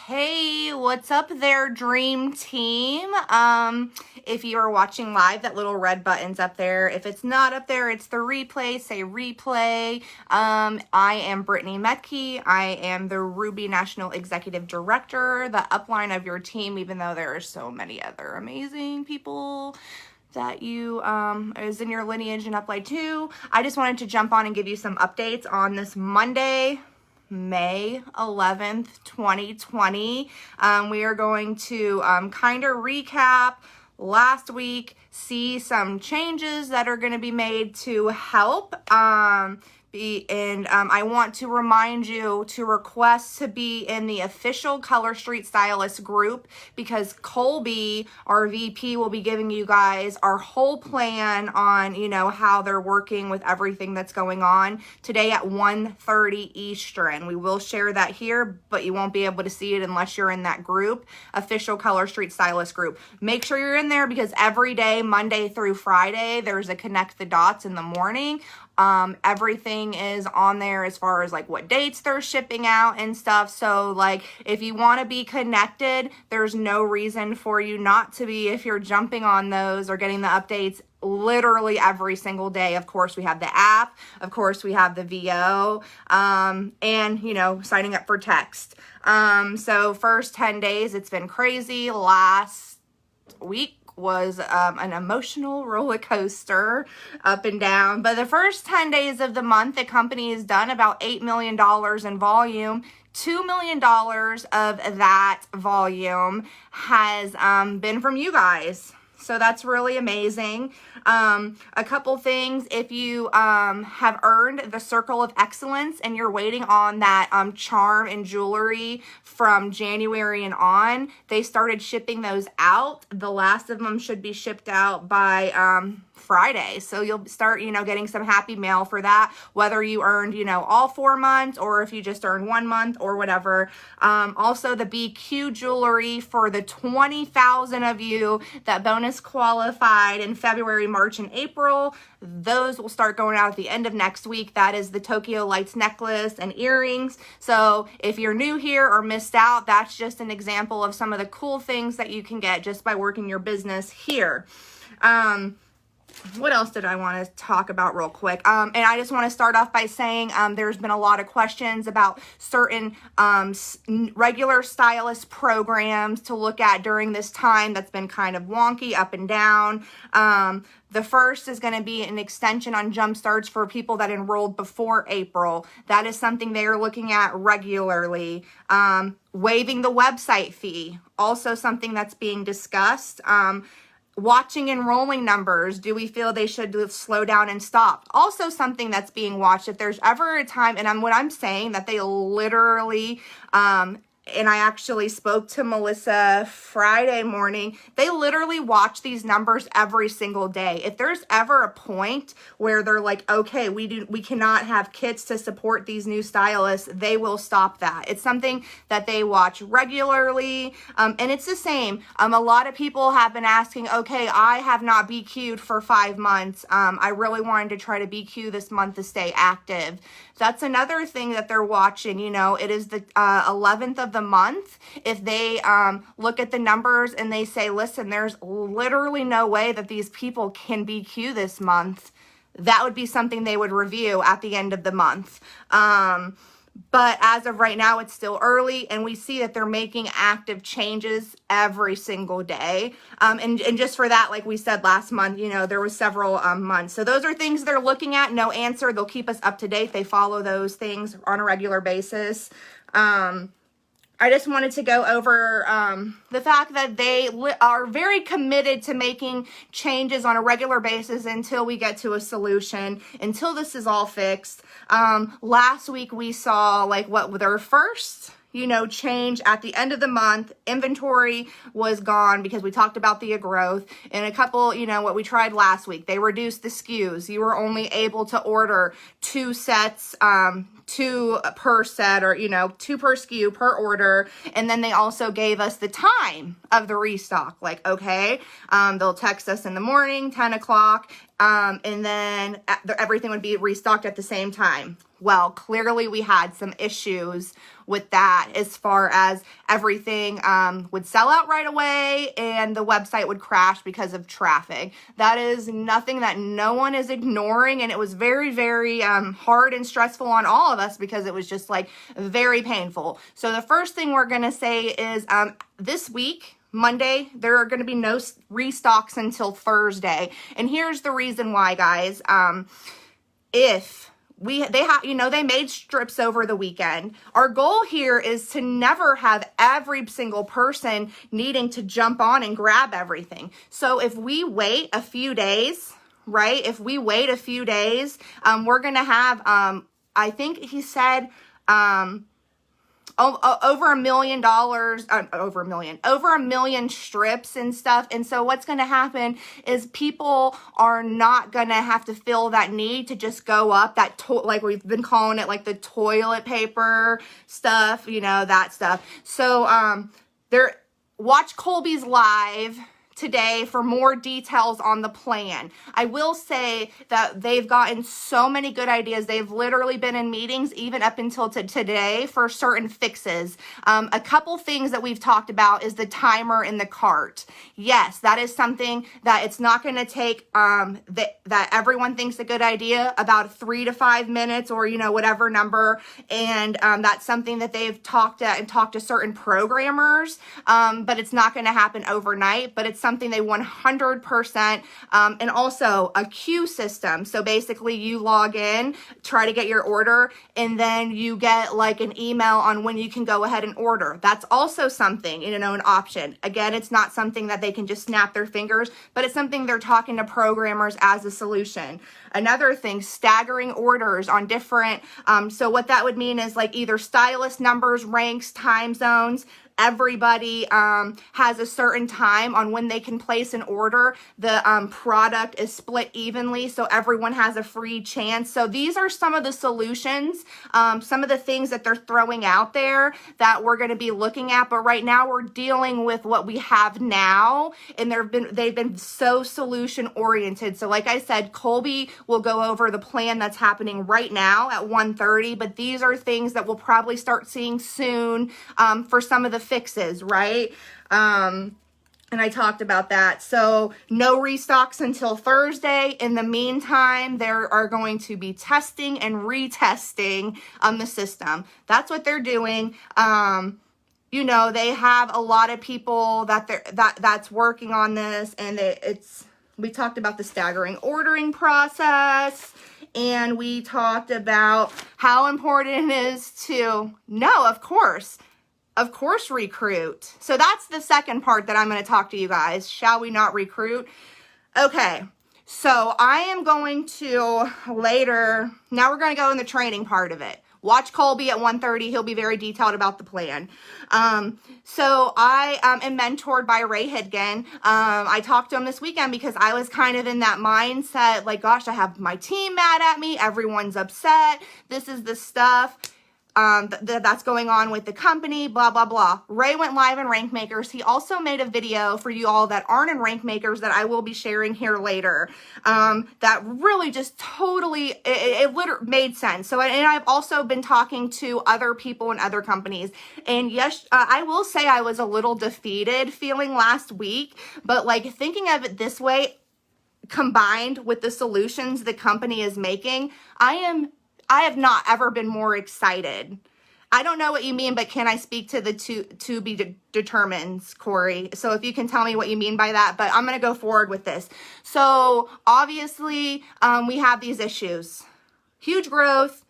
Hey, what's up there, Dream Team? If you are watching live, that little red button's up there. If it's not up there, it's the replay. Say replay. I am Brittany Metke. I am the Ruby National Executive Director, the upline of your team, even though there are so many other amazing people that you is in your lineage and upline too. I just wanted to jump on and give you some updates on this Monday, May 11th, 2020. We are going to kind of recap last week, see some changes that are going to be made to help. I want to remind you to request to be in the official Color Street Stylist group, because Colby, our VP, will be giving you guys our whole plan on, how they're working with everything that's going on today at 1:30 Eastern. We will share that here, but you won't be able to see it unless you're in that group, official Color Street Stylist group. Make sure you're in there, because every day, Monday through Friday, there's a Connect the Dots in the morning. Everything is on there as far as like what dates they're shipping out and stuff. So like if you want to be connected, there's no reason for you not to be if you're jumping on those or getting the updates literally every single day. Of course, we have the app. Of course, we have the VO, and, signing up for text. So first 10 days, it's been crazy. Last week was an emotional roller coaster up and down. But the first 10 days of the month, the company has done about $8 million in volume. $2 million of that volume has been from you guys. So that's really amazing. A couple things, if you have earned the Circle of Excellence and you're waiting on that charm and jewelry from January and on, they started shipping those out. The last of them should be shipped out by Friday. So you'll start, getting some happy mail for that, whether you earned, all 4 months or if you just earned 1 month or whatever. Also the BQ jewelry for the 20,000 of you that bonus qualified in February, March, and April. Those will start going out at the end of next week. That is the Tokyo Lights necklace and earrings. So if you're new here or missed out, that's just an example of some of the cool things that you can get just by working your business here. What else did I want to talk about real quick? And I just want to start off by saying there's been a lot of questions about certain regular stylist programs to look at during this time that's been kind of wonky up and down. The first is going to be an extension on Jumpstarts for people that enrolled before April. That is something they are looking at regularly. Waiving the website fee, also something that's being discussed. Watching enrolling numbers. Do we feel they should slow down and stop? Also something that's being watched. If there's ever a time, and what I'm saying, that they literally, and I actually spoke to Melissa Friday morning, they literally watch these numbers every single day. If there's ever a point where they're like, okay, we cannot have kits to support these new stylists, they will stop that. It's something that they watch regularly. And it's the same. A lot of people have been asking, okay, I have not BQ'd for 5 months. I really wanted to try to BQ this month to stay active. That's another thing that they're watching. It is the 11th of the month. If they look at the numbers and they say, listen, there's literally no way that these people can BQ this month, that would be something they would review at the end of the month. But as of right now, it's still early, and we see that they're making active changes every single day. And just for that, like we said last month, there was several months. So those are things they're looking at. No answer. They'll keep us up to date. They follow those things on a regular basis. I just wanted to go over the fact that they are very committed to making changes on a regular basis until we get to a solution, until this is all fixed. Last week we saw what their first change at the end of the month. Inventory was gone because we talked about the growth. And a couple, what we tried last week, they reduced the SKUs. You were only able to order 2 sets, 2 per set, or 2 per SKU per order. And then they also gave us the time of the restock. Like, okay, they'll text us in the morning, 10 o'clock, and then everything would be restocked at the same time. Well, clearly we had some issues with that, as far as everything would sell out right away and the website would crash because of traffic. That is nothing that no one is ignoring, and it was very, very hard and stressful on all of us, because it was just like very painful. So the first thing we're going to say is this week, Monday, there are going to be no restocks until Thursday. And here's the reason why, guys. They made strips over the weekend. Our goal here is to never have every single person needing to jump on and grab everything. So if we wait a few days, right? If we wait a few days, we're going to have, I think he said, over $1 million, over a million strips and stuff. And so what's going to happen is people are not going to have to feel that need to just go up that, like we've been calling it, like the toilet paper stuff, that stuff. So, watch Colby's live today for more details on the plan. I will say that they've gotten so many good ideas. They've literally been in meetings even up until today for certain fixes. A couple things that we've talked about is the timer in the cart. Yes, that is something that it's not going to take that everyone thinks a good idea, about 3 to 5 minutes, or whatever number. And that's something that they've talked to certain programmers, but it's not going to happen overnight. But it's something they 100%, and also a queue system. So basically you log in, try to get your order, and then you get like an email on when you can go ahead and order. That's also something, an option. Again, it's not something that they can just snap their fingers, but it's something they're talking to programmers as a solution. Another thing, staggering orders on different, so what that would mean is like either stylist numbers, ranks, time zones. Everybody has a certain time on when they can place an order. The product is split evenly, so everyone has a free chance. So these are some of the solutions, some of the things that they're throwing out there that we're going to be looking at. But right now we're dealing with what we have now, and they've been so solution oriented. So like I said, Colby will go over the plan that's happening right now at 1:30, but these are things that we'll probably start seeing soon for some of the fixes, right? And I talked about that. So no restocks until Thursday. In the meantime, they are going to be testing and retesting the system. That's what they're doing. They have a lot of people that's working on this, and we talked about the staggering ordering process, and we talked about how important it is to of course, recruit. So that's the second part that I'm going to talk to you guys. Shall we not recruit? Okay, so I am going to later, now we're going to go in the training part of it. Watch Colby at 1:30. He'll be very detailed about the plan. So I am mentored by Ray Hidgen. I talked to him this weekend because I was kind of in that mindset, like, gosh, I have my team mad at me. Everyone's upset. This is the stuff that's going on with the company, blah, blah, blah. Ray went live in Rank Makers. He also made a video for you all that aren't in Rank Makers that I will be sharing here later. That really just totally, it literally made sense. So, and I've also been talking to other people in other companies. And yes, I will say I was a little defeated feeling last week, but like thinking of it this way, combined with the solutions the company is making, I have not ever been more excited. I don't know what you mean, but can I speak to the to be determines, Corey? So if you can tell me what you mean by that, but I'm going to go forward with this. So obviously we have these issues, huge growth,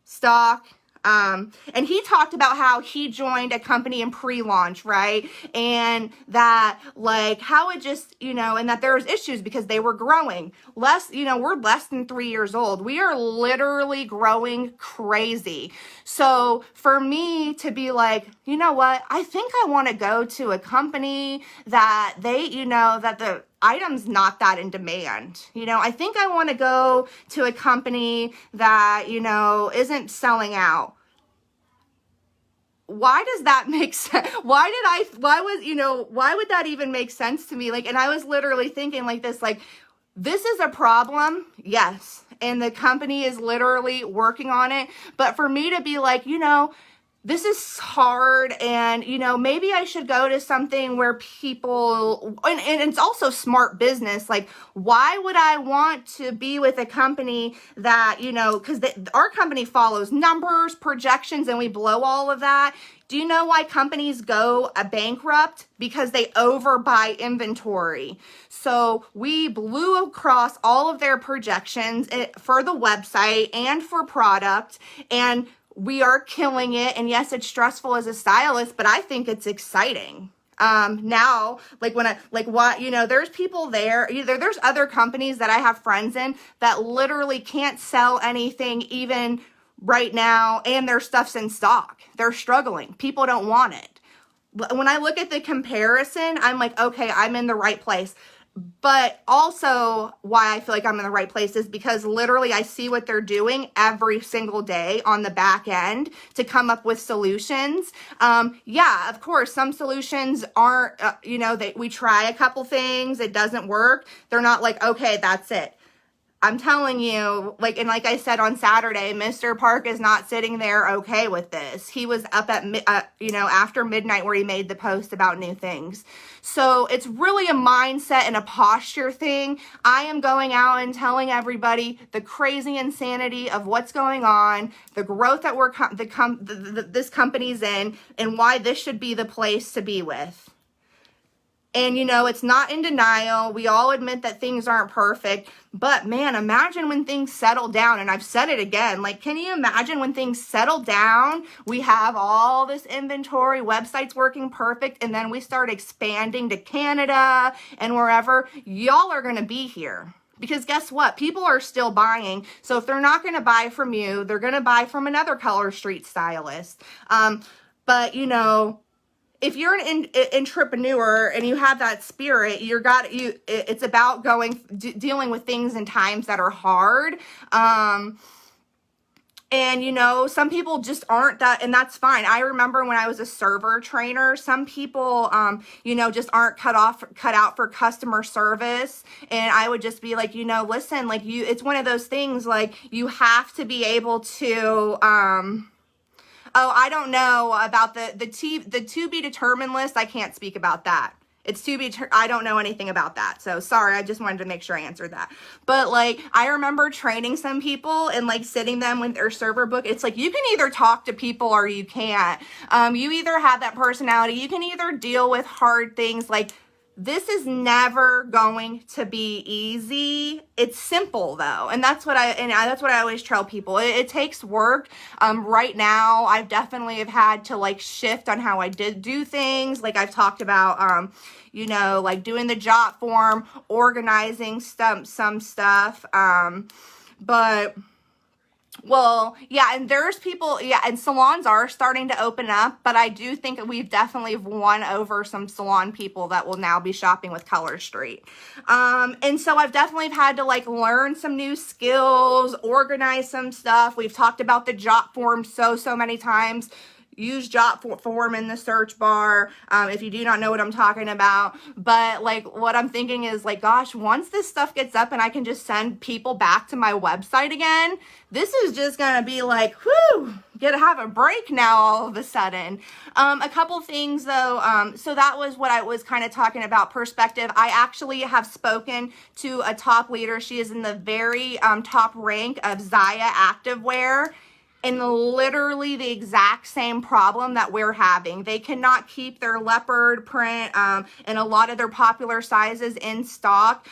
stock, and he talked about how he joined a company in pre-launch, right? And that like how it just, and that there was issues because they were growing less, we're less than 3 years old. We are literally growing crazy. So for me to be like, you know what, I think I want to go to a company that they, that items not that in demand. I think I want to go to a company that, isn't selling out. Why does that make sense? Why would that even make sense to me? And I was literally thinking this is a problem. Yes. And the company is literally working on it. But for me to be this is hard, and maybe I should go to something where people, and it's also smart business. Why would I want to be with a company that, because our company follows numbers, projections, and we blow all of that. Do you know why companies go bankrupt? Because they overbuy inventory. So we blew across all of their projections for the website and for product, and we are killing it. And yes, it's stressful as a stylist, but I think it's exciting. Now, there's people there, there's other companies that I have friends in that literally can't sell anything even right now, and their stuff's in stock. They're struggling. People don't want it. When I look at the comparison, I'm like, okay, I'm in the right place. But also why I feel like I'm in the right place is because literally I see what they're doing every single day on the back end to come up with solutions. Yeah, of course, some solutions aren't, we try a couple things, it doesn't work. They're not okay, that's it. I'm telling you, and like I said on Saturday, Mr. Park is not sitting there okay with this. He was up at, after midnight where he made the post about new things. So it's really a mindset and a posture thing. I am going out and telling everybody the crazy insanity of what's going on, the growth that this company's in, and why this should be the place to be with. And, it's not in denial. We all admit that things aren't perfect. But, man, imagine when things settle down. And I've said it again. Can you imagine when things settle down? We have all this inventory, websites working perfect, and then we start expanding to Canada and wherever. Y'all are going to be here. Because guess what? People are still buying. So if they're not going to buy from you, they're going to buy from another Color Street stylist. But, if you're an entrepreneur and you have that spirit, it's about dealing with things in times that are hard. And, some people just aren't that, and that's fine. I remember when I was a server trainer, some people, just aren't cut out for customer service. And I would just be listen, it's one of those things, you have to be able to, oh, I don't know about the to be determined list. I can't speak about that. I don't know anything about that. So sorry, I just wanted to make sure I answered that. But I remember training some people and sitting them with their server book. It's you can either talk to people or you can't. You either have that personality. You can either deal with hard things. This is never going to be easy. It's simple though. And that's what I always tell people. It takes work. Right now, I've definitely have had to shift on how I do things. I've talked about, doing the jot form, organizing some stuff. But well, yeah, and there's people, and salons are starting to open up, but I do think that we've definitely won over some salon people that will now be shopping with Color Street. And so I've definitely had to learn some new skills, organize some stuff. We've talked about the jot form so many times. Use jot form in the search bar if you do not know what I'm talking about. But what I'm thinking is gosh, once this stuff gets up and I can just send people back to my website again, this is just gonna be whew, get to have a break now all of a sudden. A couple things though, so that was what I was kind of talking about, perspective. I actually have spoken to a top leader. She is in the very top rank of Zaya Activewear. And literally the exact same problem that we're having. They cannot keep their leopard print and a lot of their popular sizes in stock.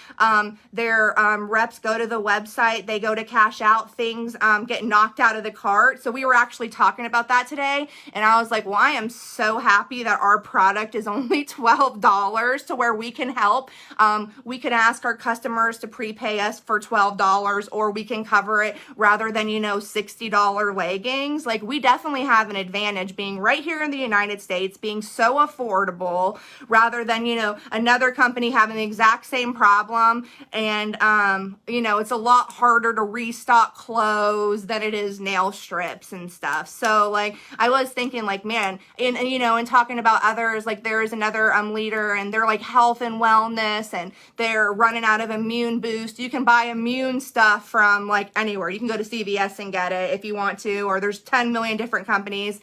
Their reps go to the website, they go to cash out, things get knocked out of the cart. So we were actually talking about that today. And I was well, I am so happy that our product is only $12 to where we can help. We can ask our customers to prepay us for $12 or we can cover it rather than, $60 leggings, like we definitely have an advantage being right here in the United States, being so affordable, rather than, you know, another company having the exact same problem. And, you know, it's a lot harder to restock clothes than it is nail strips and stuff. So like, I was thinking like, man, and you know, and talking about others, like there is another leader, and they're like health and wellness, and they're running out of Immune Boost. You can buy immune stuff from like anywhere. You can go to CVS and get it if you want to, or there's 10 million different companies.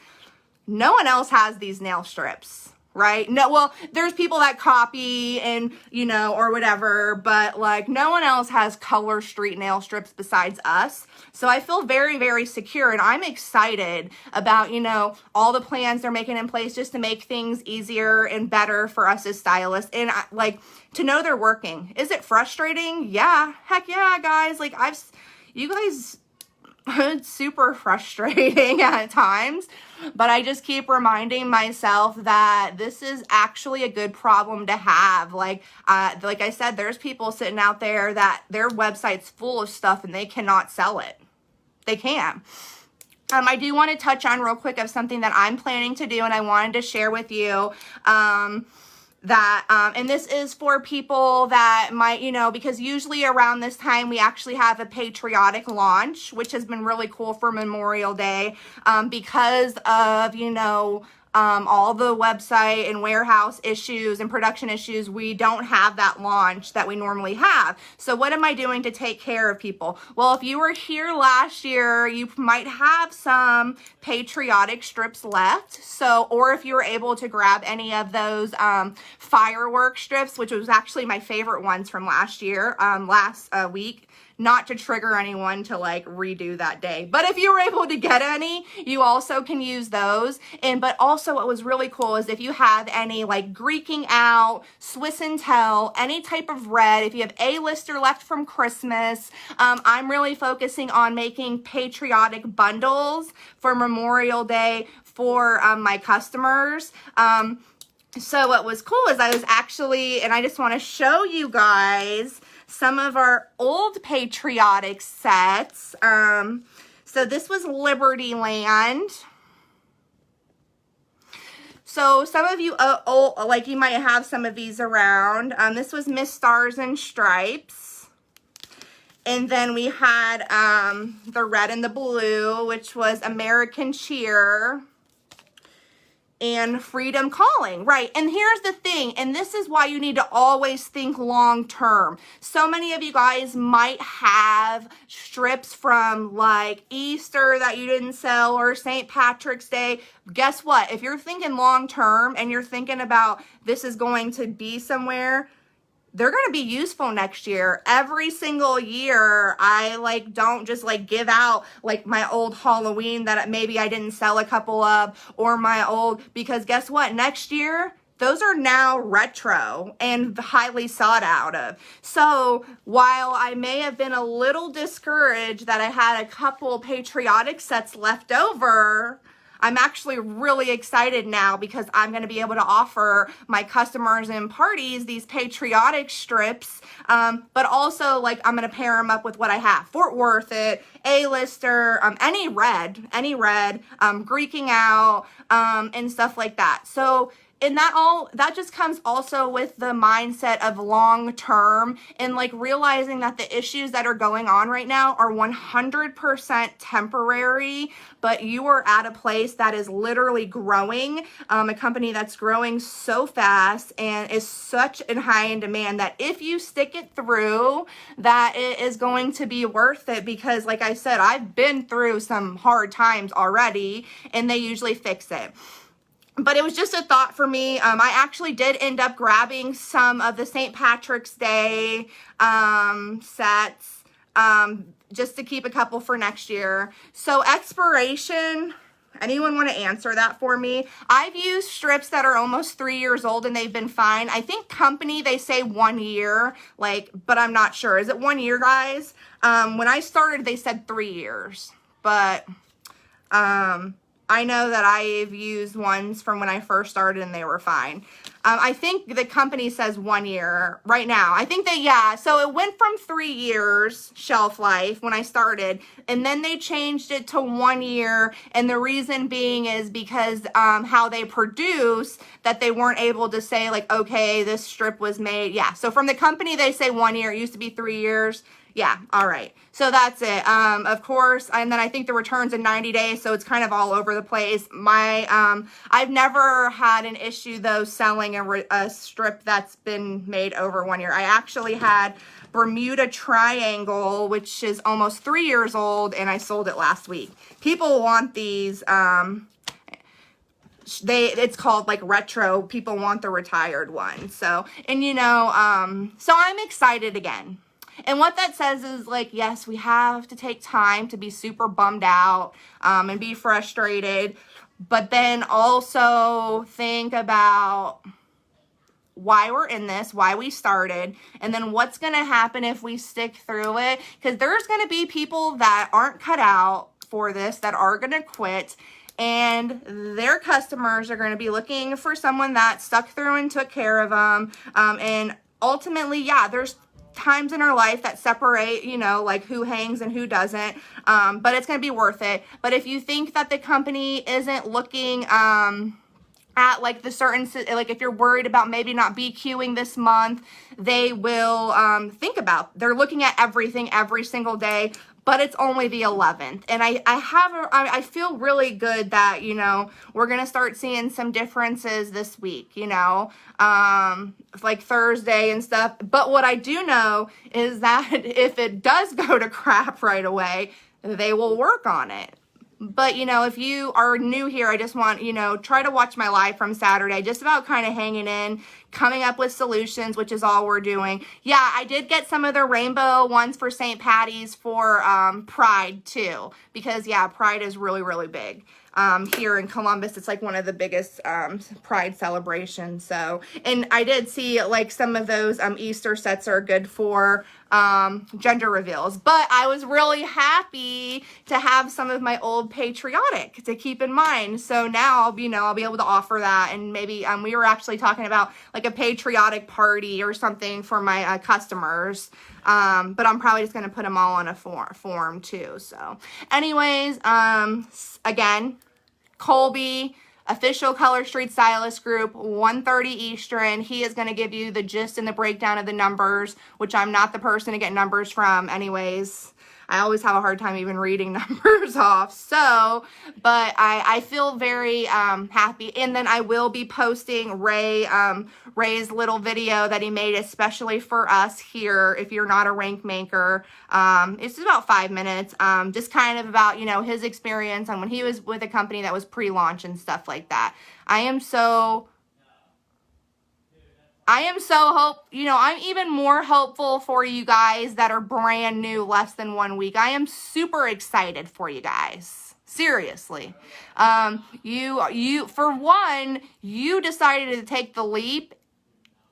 No one else has these nail strips, right? No, well, there's people that copy and, you know, or whatever, but like no one else has Color Street nail strips besides us. So I feel very, very secure, and I'm excited about, you know, all the plans they're making in place just to make things easier and better for us as stylists. And like to know they're working. Is it frustrating? Yeah. Heck yeah, guys. Like you guys, it's super frustrating at times, but I just keep reminding myself that this is actually a good problem to have. Like I said, there's people sitting out there that their website's full of stuff and they cannot sell it. They can. I do want to touch on real quick of something that I'm planning to do, and I wanted to share with you. And this is for people that might, you know, because usually around this time we actually have a patriotic launch, which has been really cool for Memorial Day, because of, you know, all the website and warehouse issues and production issues. We don't have that launch that we normally have. So what am I doing to take care of people? Well, if you were here last year, you might have some patriotic strips left. So, or if you were able to grab any of those firework strips, which was actually my favorite ones from last year, last week. Not to trigger anyone to like redo that day, but if you were able to get any, you also can use those. And but also what was really cool is if you have any like Greeking Out, Swiss and Tell, any type of red, if you have A-lister left from Christmas, I'm really focusing on making patriotic bundles for Memorial Day for my customers. So what was cool is I was actually, and I just want to show you guys some of our old patriotic sets. So this was Liberty Land. So some of you, like you might have some of these around. This was Miss Stars and Stripes. And then we had the red and the blue, which was American Cheer. And Freedom Calling, right? And here's the thing, and this is why you need to always think long term. So many of you guys might have strips from like Easter that you didn't sell or St. Patrick's Day. Guess what? If you're thinking long term and you're thinking about this is going to be somewhere, they're going to be useful next year. Every single year, I like don't just like give out like my old Halloween that maybe I didn't sell a couple of, or my old, because guess what? Next year, those are now retro and highly sought out of. So while I may have been a little discouraged that I had a couple patriotic sets left over, I'm actually really excited now because I'm going to be able to offer my customers and parties these patriotic strips, but also like I'm going to pair them up with what I have. Fort Worth It, A-lister, any red, Greeking Out, and stuff like that. So, and that just comes also with the mindset of long term and like realizing that the issues that are going on right now are 100% temporary, but you are at a place that is literally growing, a company that's growing so fast and is such in high in demand that if you stick it through, that it is going to be worth it, because like I said, I've been through some hard times already and they usually fix it. But it was just a thought for me. I actually did end up grabbing some of the St. Patrick's Day sets just to keep a couple for next year. So expiration, anyone want to answer that for me? I've used strips that are almost 3 years old and they've been fine. I think company, they say 1 year, but I'm not sure. Is it 1 year, guys? When I started, they said 3 years, but I know that I've used ones from when I first started and they were fine. I think the company says 1 year right now. I think that, yeah, so it went from 3 years shelf life when I started, and then they changed it to 1 year. And the reason being is because how they produce, that they weren't able to say like, okay, this strip was made. Yeah, so from the company, they say 1 year. It used to be 3 years. Yeah, all right. So that's it. Of course, and then I think the return's in 90 days, so it's kind of all over the place. I've never had an issue though selling a strip that's been made over 1 year. I actually had Bermuda Triangle, which is almost 3 years old, and I sold it last week. People want these. It's called like retro. People want the retired one. So, and so I'm excited again. And what that says is like, yes, we have to take time to be super bummed out and be frustrated, but then also think about why we're in this, why we started, and then what's going to happen if we stick through it. Because there's going to be people that aren't cut out for this, that are going to quit, and their customers are going to be looking for someone that stuck through and took care of them. And ultimately, yeah, there's times in our life that separate, like who hangs and who doesn't, but it's going to be worth it. But if you think that the company isn't looking at like the certain, like if you're worried about maybe not BQing this month, they will they're looking at everything every single day, but it's only the 11th. And I feel really good that, we're going to start seeing some differences this week, like Thursday and stuff. But what I do know is that if it does go to crap right away, they will work on it. But, if you are new here, I just want, try to watch my live from Saturday, just about kind of hanging in, coming up with solutions, which is all we're doing. Yeah, I did get some of the rainbow ones for St. Patty's for Pride too, because yeah, Pride is really, really big. Here in Columbus, it's like one of the biggest Pride celebrations. So, and I did see like some of those Easter sets are good for gender reveals, but I was really happy to have some of my old patriotic to keep in mind. So now, I'll be able to offer that, and maybe we were actually talking about like a patriotic party or something for my customers. But I'm probably just going to put them all on a form too. So anyways, again, Colby, official Color Street Stylist Group, 1:30 Eastern. He is going to give you the gist and the breakdown of the numbers, which I'm not the person to get numbers from anyways. I always have a hard time even reading numbers off. So, but I feel very happy. And then I will be posting Ray's little video that he made especially for us here, if you're not a rank maker. It's about 5 minutes, just kind of about, his experience on when he was with a company that was pre-launch and stuff like that. I'm even more hopeful for you guys that are brand new, less than 1 week. I am super excited for you guys. Seriously. For one, you decided to take the leap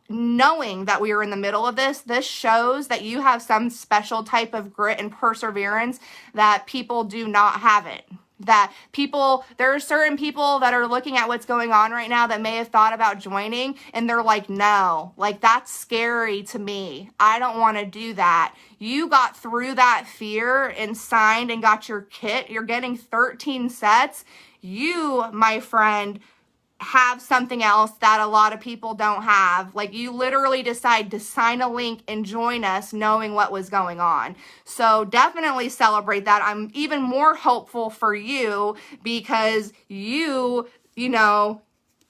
knowing that we were in the middle of this. This shows that you have some special type of grit and perseverance that people do not have it. There are certain people that are looking at what's going on right now that may have thought about joining, and they're like, no, like that's scary to me. I don't want to do that. You got through that fear and signed and got your kit. You're getting 13 sets. You, my friend, have something else that a lot of people don't have. Like, you literally decide to sign a link and join us knowing what was going on. So definitely celebrate that. I'm even more hopeful for you because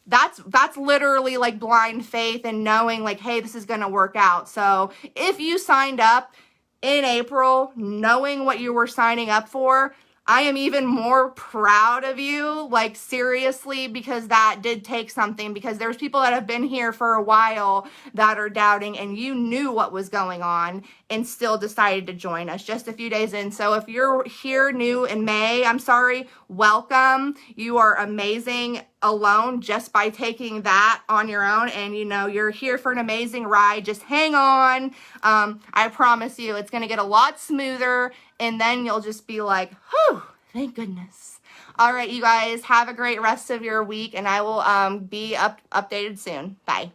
that's literally like blind faith and knowing like, hey, this is going to work out. So if you signed up in April knowing what you were signing up for, I am even more proud of you, like seriously, because that did take something, because there's people that have been here for a while that are doubting, and you knew what was going on and still decided to join us just a few days in. So if you're here new in May, I'm sorry, welcome. You are amazing alone just by taking that on your own, and you're here for an amazing ride. Just hang on. I promise you it's going to get a lot smoother, and then you'll just be like, whew, Thank goodness. All right, you guys, have a great rest of your week, and I will be updated soon. Bye.